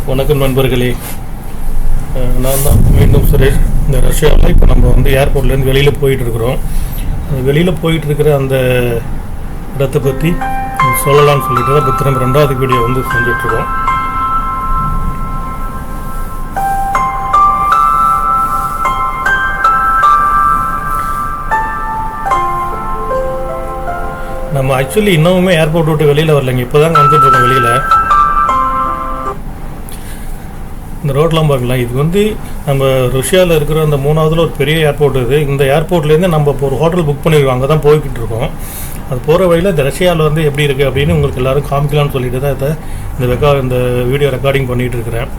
வணக்கம் நண்பர்களே. நான் தான் மீண்டும் சுரேஷ். இந்த ரஷ்யாவில் இப்போ நம்ம வந்து ஏர்போர்ட்லேருந்து வெளியில் போயிட்டுருக்குறோம். வெளியில் போயிட்டுருக்கிற அந்த இடத்தை பற்றி சொல்லலாம்னு சொல்லிட்டு தான் இப்போ திரும்ப ரெண்டாவது வீடியோ வந்து செஞ்சிட்ருக்கோம். நம்ம ஆக்சுவலி இன்னமுமே ஏர்போர்ட் விட்டு வெளியில் வரலைங்க. இப்போ தாங்க வந்துட்டுருக்கோம் வெளியில். இந்த ரோட்லாம் பார்க்கலாம். இது வந்து நம்ம ரஷ்யாவில் இருக்கிற அந்த மூணாவதுல ஒரு பெரிய ஏர்போர்ட் இது. இந்த ஏர்போர்ட்லேருந்து நம்ம இப்போ ஒரு ஹோட்டல் புக் பண்ணியிருக்கோம். அங்கே தான் போய்கிட்டு இருக்கோம். அது போகிற வழியில் இந்த ரஷ்யாவில் வந்து எப்படி இருக்குது அப்படின்னு உங்களுக்கு எல்லோரும் காமிக்கலாம்னு சொல்லிட்டு தான் இந்த வீடியோ ரெக்கார்டிங் பண்ணிகிட்டு இருக்கிறேன்.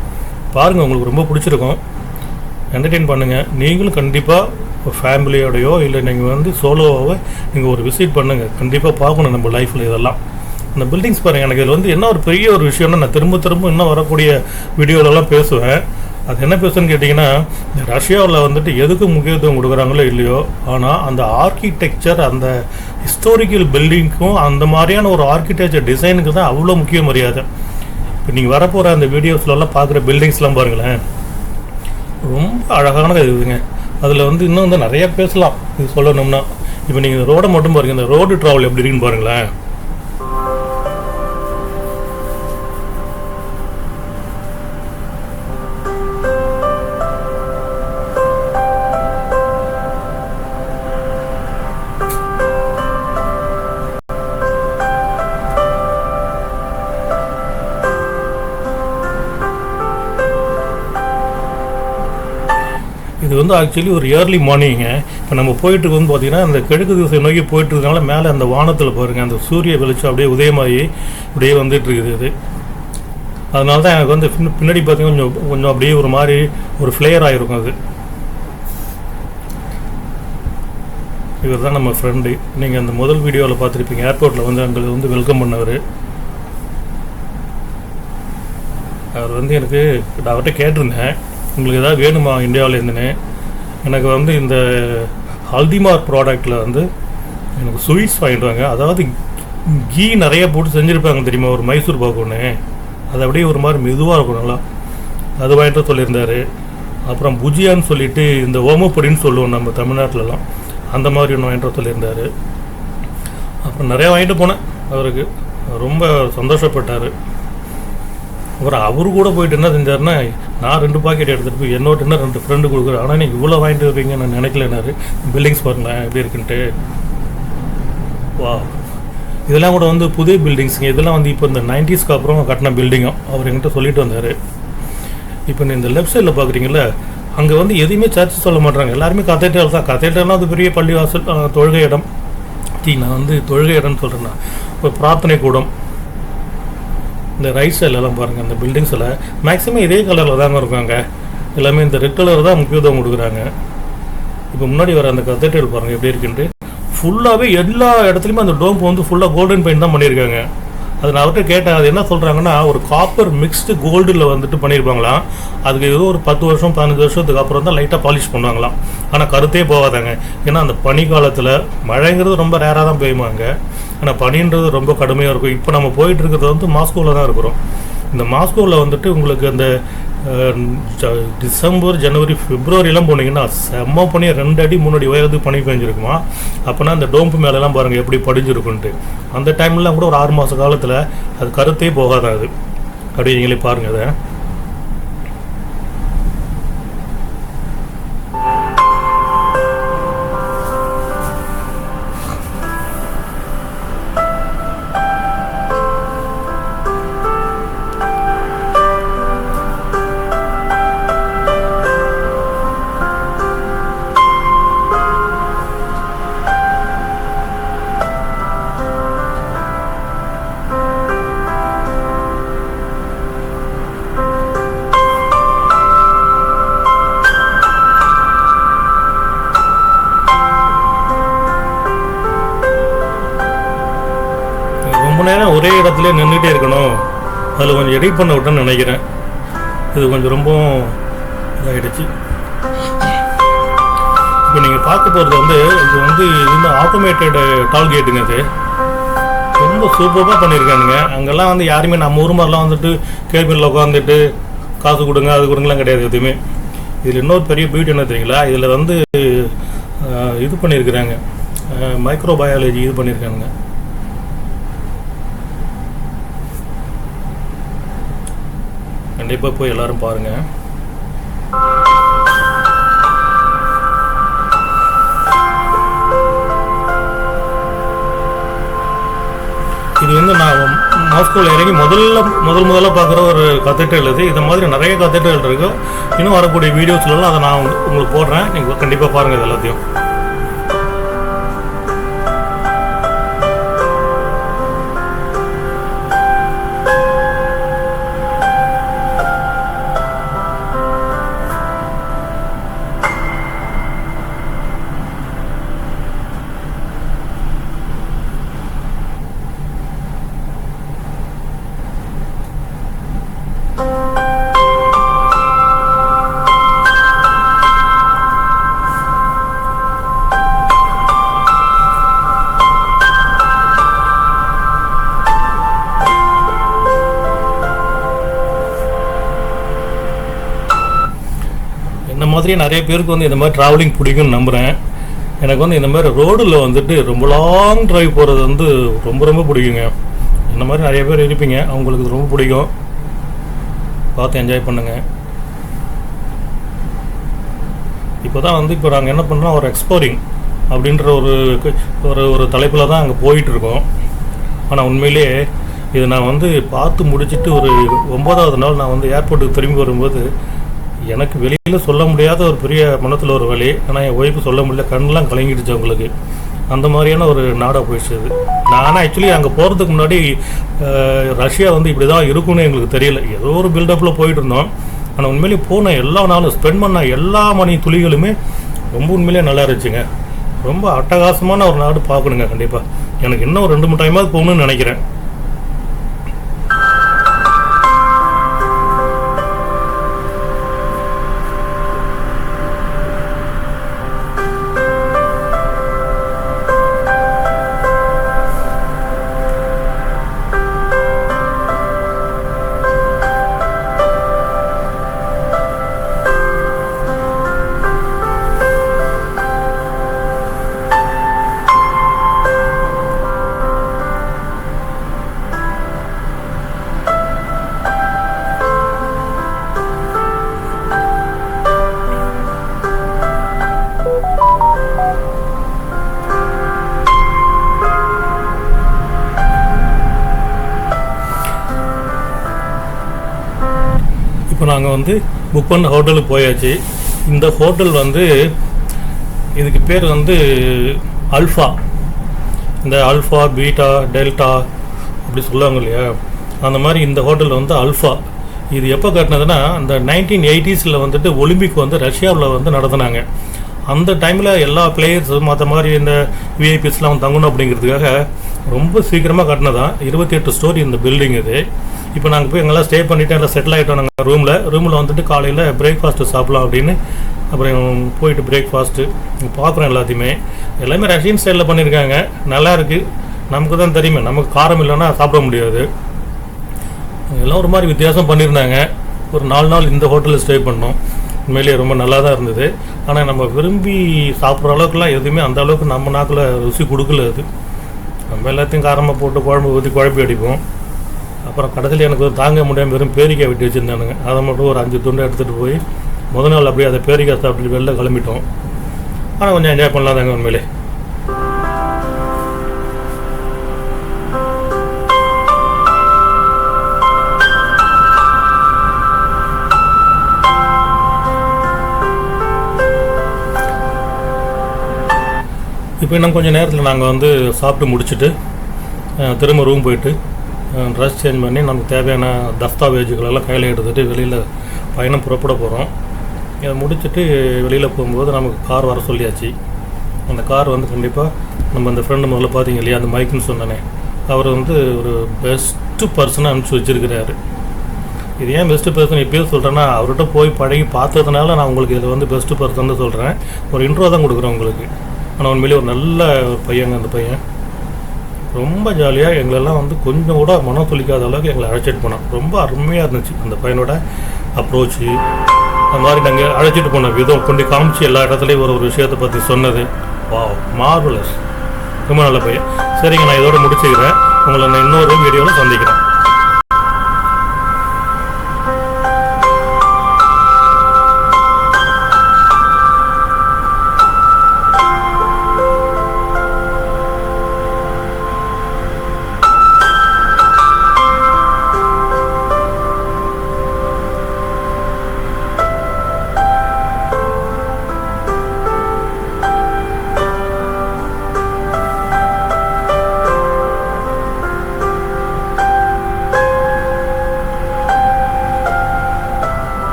பாருங்கள், உங்களுக்கு ரொம்ப பிடிச்சிருக்கும். என்டர்டெயின் பண்ணுங்கள். நீங்களும் கண்டிப்பாக ஒரு ஃபேமிலியோடையோ இல்லை நீங்கள் வந்து சோலோவாகவோ நீங்கள் ஒரு விசிட் பண்ணுங்கள். கண்டிப்பாக பார்க்கணும் நம்ம லைஃப்பில் இதெல்லாம். அந்த பில்டிங்ஸ் பாருங்கள். எனக்கு இதில் வந்து என்ன ஒரு பெரிய ஒரு விஷயம்னா, நான் திரும்ப இன்னும் வரக்கூடிய வீடியோலலாம் பேசுவேன். அது என்ன பேசுன்னு கேட்டிங்கன்னா, இந்த ரஷ்யாவில் வந்துட்டு எதுக்கு முக்கியத்துவம் கொடுக்குறாங்களோ இல்லையோ, ஆனால் அந்த ஆர்கிடெக்சர், அந்த ஹிஸ்டாரிக்கல் பில்டிங்க்கும் அந்த மாதிரியான ஒரு ஆர்கிடெக்சர் டிசைனுக்கு தான் அவ்வளோ முக்கிய மரியாதை. இப்போ நீங்கள் வரப்போகிற அந்த வீடியோஸ்லாம் பார்க்குற பில்டிங்ஸ்லாம் பாருங்களேன், ரொம்ப அழகான இதுங்க. அதில் வந்து இன்னும் வந்து நிறைய பேசலாம் இது சொல்லணும்னா. இப்போ நீங்கள் இந்த ரோடை மட்டும் பாருங்கள். இந்த ரோடு ட்ராவல் எப்படி இருக்குன்னு பாருங்களேன். இது வந்து ஆக்சுவலி ஒரு ஏர்லி மார்னிங்க. இப்போ நம்ம போயிட்டு வந்து பார்த்திங்கன்னா, அந்த கிழக்கு திசை நோக்கி போயிட்டுருக்கனால மேலே அந்த வானத்தில் பாருங்கள், அந்த சூரிய வெளிச்சம் அப்படியே உதயமாகி அப்படியே வந்துட்டு இருக்குது. இது அதனால தான் எனக்கு வந்து பின்னாடி பார்த்திங்கன்னா கொஞ்சம் அப்படியே ஒரு மாதிரி ஒரு ஃப்ளேயர் ஆகிருக்கும். அது இவர் தான் நம்ம ஃப்ரெண்டு. நீங்கள் அந்த முதல் வீடியோவில் பார்த்துருப்பீங்க. ஏர்போர்ட்டில் வந்து அங்கே வந்து வெல்கம் பண்ணவர். அவர் வந்து எனக்கு அவர்கிட்ட கேட்டிருந்தேன், உங்களுக்கு எதாவது வேணுமா இந்தியாவில் இருந்துன்னு. எனக்கு வந்து இந்த ஹல்திமார் ப்ராடக்டில் வந்து எனக்கு ஸ்வீட்ஸ் வாங்கிடுவாங்க. அதாவது கீ நிறைய போட்டு செஞ்சுருப்பாங்க தெரியுமா, ஒரு மைசூர் பாக்கு ஒன்று. அது அப்படியே ஒரு மாதிரி மெதுவாக இருக்கும் நல்லா. அது வாங்கிட்டு சொல்லியிருந்தார். அப்புறம் புஜியான்னு சொல்லிட்டு இந்த ஓமப்பொடின்னு சொல்லுவோம் நம்ம தமிழ்நாட்டிலலாம், அந்த மாதிரி ஒன்று வாங்கிட்டு சொல்லியிருந்தார். அப்புறம் நிறையா வாங்கிட்டு போனேன். அவருக்கு ரொம்ப சந்தோஷப்பட்டார். அப்புறம் அவரு கூட போயிட்டு என்ன செஞ்சார்னா, நான் 2 பாக்கெட் எடுத்துகிட்டு போய் என்னோட இன்னும் 2 ஃப்ரெண்டு கொடுக்குறேன். ஆனால் நீங்கள் இவ்வளோ வாங்கிட்டு வருவீங்க நான் நினைக்கலனாரு. பில்டிங்ஸ் பாருங்களேன் எப்படி இருக்குன்ட்டு. வா, இதெல்லாம் கூட வந்து புதிய பில்டிங்ஸுங்க. இதெல்லாம் வந்து இப்போ இந்த 90ஸ்க்கு அப்புறம் கட்டின பில்டிங்கும் அவர் என்கிட்ட சொல்லிட்டு வந்தார். இப்போ இந்த லெஃப்ட் சைடில் பார்க்குறீங்களா, அங்கே வந்து எதுவுமே சர்ச் சொல்ல மாட்டாங்க. எல்லாருமே கத்தேட்டர் தான். கத்தேட்டர்னால் அது பெரிய பள்ளிவாசல், தொழுகை இடம். நான் வந்து தொழுகை இடம்னு சொல்கிறேன்னா ஒரு பிரார்த்தனை கூடம். இந்த ரைட் சைட்லலாம் பாருங்கள், அந்த பில்டிங்ஸில் மேக்ஸிமம் இதே கலரில் தாங்க இருக்காங்க. எல்லாமே இந்த ரெட் கலர் தான் முக்கியத்துவம் கொடுக்குறாங்க. இப்போ முன்னாடி வர அந்த கத்தேட்டர் பாருங்கள் எப்படி இருக்குன்ட்டு. ஃபுல்லாகவே எல்லா இடத்துலையுமே அந்த டோம் வந்து ஃபுல்லாக கோல்டன் பெயிண்ட் தான் பண்ணியிருக்காங்க. அது நான் அவர்கிட்ட கேட்டேன், அது என்ன சொல்கிறாங்கன்னா, ஒரு காப்பர் மிக்ஸ்டு கோல்டில் வந்துட்டு பண்ணியிருப்பாங்களாம். அதுக்கு ஏதோ ஒரு 10 வருஷம் 15 வருஷத்துக்கு அப்புறம் தான் லைட்டாக பாலிஷ் பண்ணுவாங்களாம். ஆனால் கருத்தே போகாதாங்க. ஏன்னா அந்த பனி காலத்தில் மழைங்கிறது ரொம்ப ரேராக தான் பெய்யுமாங்க. ஆனால் பனின்றது ரொம்ப கடுமையாக இருக்கும். இப்போ நம்ம போயிட்டு இருக்கிறது வந்து மாஸ்கோவில் தான் இருக்கிறோம். இந்த மாஸ்கோவில் வந்துட்டு உங்களுக்கு அந்த டிசம்பர் ஜனவரி பிப்ரவரிலாம் போனீங்கன்னா செம்ம பனி, 2 அடி 3 அடி உயரத்துக்கு பனி பெஞ்சிருக்குமா. அப்போனா அந்த டோம்பு மேலெலாம் பாருங்கள் எப்படி படிஞ்சிருக்குன்ட்டு. அந்த டைம்லாம் கூட ஒரு 6 மாத காலத்தில் அது கருத்தே போகாதான். அது அப்படி நீங்களே பாருங்கள். அதை நேரம் ஒரே இடத்துல நின்றுட்டே இருக்கணும். அதில் கொஞ்சம் எடிட் பண்ண விட்டேன்னு நினைக்கிறேன். இது கொஞ்சம் ரொம்ப இதாகிடுச்சு. இப்போ நீங்கள் பார்க்க போகிறது வந்து இது ஆட்டோமேட்டட் டால்கேட்டுங்க. அது ரொம்ப சூப்பராக பண்ணியிருக்கானுங்க. அங்கெல்லாம் வந்து யாருமே நம்ம ஊர் மாதிரிலாம் வந்துட்டு கேபினில் உட்காந்துட்டு காசு கொடுங்க அது கொடுங்கலாம் கிடையாது எதுவுமே. இதில் இன்னொரு பெரிய பியூட்டி என்ன தெரியுங்களா, இதில் வந்து இது பண்ணியிருக்கிறாங்க, மைக்ரோபயாலஜி இது பண்ணியிருக்கானுங்க. கண்டிப்பாக போய் எல்லோரும் பாருங்கள். இது வந்து நான் மாஸ்கோவில் இறங்கி முதல்ல பார்க்குற ஒரு கத்தீட்ரல் இது. இந்த மாதிரி நிறைய கத்தீட்ரல் இருக்குது. இன்னும் வரக்கூடிய வீடியோஸ்லாம் அதை நான் உங்களுக்கு போடுறேன். நீங்கள் கண்டிப்பாக பாருங்கள் இது எல்லாத்தையும். இந்த மாதிரி நிறைய பேருக்கு வந்து இந்த மாதிரி ட்ராவலிங் பிடிக்கும்னு நம்புகிறேன். எனக்கு வந்து இந்த மாதிரி ரோடில் வந்துட்டு ரொம்ப லாங் ட்ரைவ் போகிறது வந்து ரொம்ப பிடிக்குங்க. இந்த மாதிரி நிறைய பேர் இருப்பீங்க, அவங்களுக்கு இது ரொம்ப பிடிக்கும். பார்த்து என்ஜாய் பண்ணுங்கள். இப்போ தான் வந்து இப்போ நாங்கள் என்ன பண்ணுறோம், ஒரு எக்ஸ்ப்ளோரிங் அப்படின்ற ஒரு தலைப்பில் தான் அங்கே போயிட்டுருக்கோம். ஆனால் உண்மையிலே இது நான் வந்து பார்த்து முடிச்சுட்டு ஒரு 9வது நாள் நான் வந்து ஏர்போர்ட்டுக்கு திரும்பி வரும்போது எனக்கு வெளியில் சொல்ல முடியாத ஒரு பெரிய மனத்தில் ஒரு வலி. ஆனால் என் ஒய்ஃபு சொல்ல முடியல, கண்ணெலாம் கலங்கிடுச்சு அவங்களுக்கு. அந்த மாதிரியான ஒரு நாடாக போயிடுச்சு அது. நான் ஆக்சுவலி அங்கே போகிறதுக்கு முன்னாடி ரஷ்யா வந்து இப்படி தான் இருக்குன்னு எங்களுக்கு தெரியல. ஏதோ ஒரு பில்டப்பில் போயிட்டு இருந்தோம். ஆனால் உண்மையிலேயே போன எல்லா நாளும் ஸ்பெண்ட் பண்ண எல்லா மணி துளிகளுமே ரொம்ப உண்மையிலேயே நல்லா இருந்துச்சுங்க. ரொம்ப அட்டகாசமான ஒரு நாடு பார்க்கணுங்க கண்டிப்பாக. எனக்கு இன்னும் ஒரு 2-3 டைமாவது போகணுன்னு நினைக்கிறேன். இப்போ நாங்கள் வந்து புக் பண்ண ஹோட்டலுக்கு போயாச்சு. இந்த ஹோட்டல் வந்து இதுக்கு பேர் வந்து அல்ஃபா. இந்த அல்ஃபா, பீட்டா, டெல்டா அப்படி சொல்லுவாங்க இல்லையா, அந்த மாதிரி இந்த ஹோட்டல் வந்து அல்ஃபா. இது எப்போ கட்டினதுன்னா அந்த 1980s வந்துட்டு ஒலிம்பிக் வந்து ரஷ்யாவில் வந்து நடத்தினாங்க. அந்த டைமில் எல்லா பிளேயர்ஸும் மற்ற மாதிரி இந்த விஐபிஸ்லாம் தங்கணும் அப்படிங்கிறதுக்காக ரொம்ப சீக்கிரமாக கட்டினதான். 28 ஸ்டோரி இந்த பில்டிங் இது. இப்போ நாங்கள் போய் எங்கெல்லாம் ஸ்டே பண்ணிவிட்டு எல்லாம் செட்டில் ஆகிட்டோம். நாங்கள் ரூமில் வந்துட்டு காலையில் பிரேக்ஃபாஸ்ட்டு சாப்பிட்லாம் அப்படின்னு அப்புறம் போயிட்டு பிரேக்ஃபாஸ்ட்டு பார்க்குறோம். எல்லாமே ரஷ்யன் ஸ்டைலில் பண்ணியிருக்காங்க. நல்லா இருக்குது. நமக்கு தான் தெரியுமே, நமக்கு காரம் இல்லைன்னா சாப்பிட முடியாது. எல்லாம் ஒரு மாதிரி வித்தியாசம் பண்ணியிருந்தாங்க. ஒரு 4 நாள் இந்த ஹோட்டலில் ஸ்டே பண்ணோம். உண்மையிலேயே ரொம்ப நல்லா தான் இருந்தது. ஆனால் நம்ம விரும்பி சாப்பிட்ற அளவுக்குலாம் எதுவுமே அந்த அளவுக்கு நம்ம நாக்கில் ருசி கொடுக்கல. அது நம்ம எல்லாத்தையும் காரமாக போட்டு குழம்பு ஊற்றி குழப்பி அடிப்போம். அப்புறம் கடைசியில் எனக்கு தாங்க முடியாமல் வெறும் பேரிக்காய் வெட்டி வச்சுருந்தானுங்க. அதை மட்டும் ஒரு 5 துண்டு எடுத்துகிட்டு போய் முதல் நாள் அப்படியே அதை பேரிக்காய் சாப்பிட்டு வெளில கிளம்பிட்டோம். ஆனால் கொஞ்சம் என்ஜாய் பண்ணலாம் தாங்க உண்மையிலே. இப்போ இன்னும் கொஞ்சம் நேரத்தில் நாங்கள் வந்து சாப்பிட்டு முடிச்சுட்டு திரும்ப ரூம் போயிட்டு ட்ரெஸ் சேஞ்ச் பண்ணி நமக்கு தேவையான தஸ்தாவேஜுகளெல்லாம் கையில் எடுத்துகிட்டு வெளியில் பயணம் புறப்பட போகிறோம். இதை முடிச்சுட்டு வெளியில் போகும்போது நமக்கு கார் வர சொல்லியாச்சு. அந்த கார் வந்து கண்டிப்பாக நம்ம அந்த ஃப்ரெண்டு முதல்ல பார்த்தீங்க இல்லையா, அந்த மைக்குன்னு சொன்னானே, அவர் வந்து ஒரு பெஸ்ட்டு பர்சனாக அனுப்பிச்சி வச்சுருக்கிறாரு. இது ஏன் பெஸ்ட்டு பர்சன் இப்போயே சொல்கிறேன்னா, அவர்கிட்ட போய் பழகி பார்த்ததுனால நான் உங்களுக்கு இதில் வந்து பெஸ்ட்டு பர்சன் தான் சொல்கிறேன். ஒரு இன்ட்ரோ தான் கொடுக்குறேன் உங்களுக்கு. ஆனால் உண்மையிலேயே ஒரு நல்ல பையங்க அந்த பையன். ரொம்ப ஜாலியாக எங்களெல்லாம் வந்து கொஞ்சம் கூட மனம் துளிக்காத அளவுக்கு எங்களை அழைச்சிட்டு போனோம். ரொம்ப அருமையாக இருந்துச்சு அந்த பையனோட அப்ரோச்சு. அந்த மாதிரி நாங்கள் அழைச்சிட்டு போன விதம் கொண்டு காமிச்சு எல்லா இடத்துலையும் ஒரு விஷயத்தை பற்றி சொன்னது. Wow, marvellous. ரொம்ப நல்ல பையன். சரிங்க, நான் இதோட முடிச்சுக்கிறேன். உங்களை நான் இன்னொரு வீடியோவில் சந்திக்கிறேன்.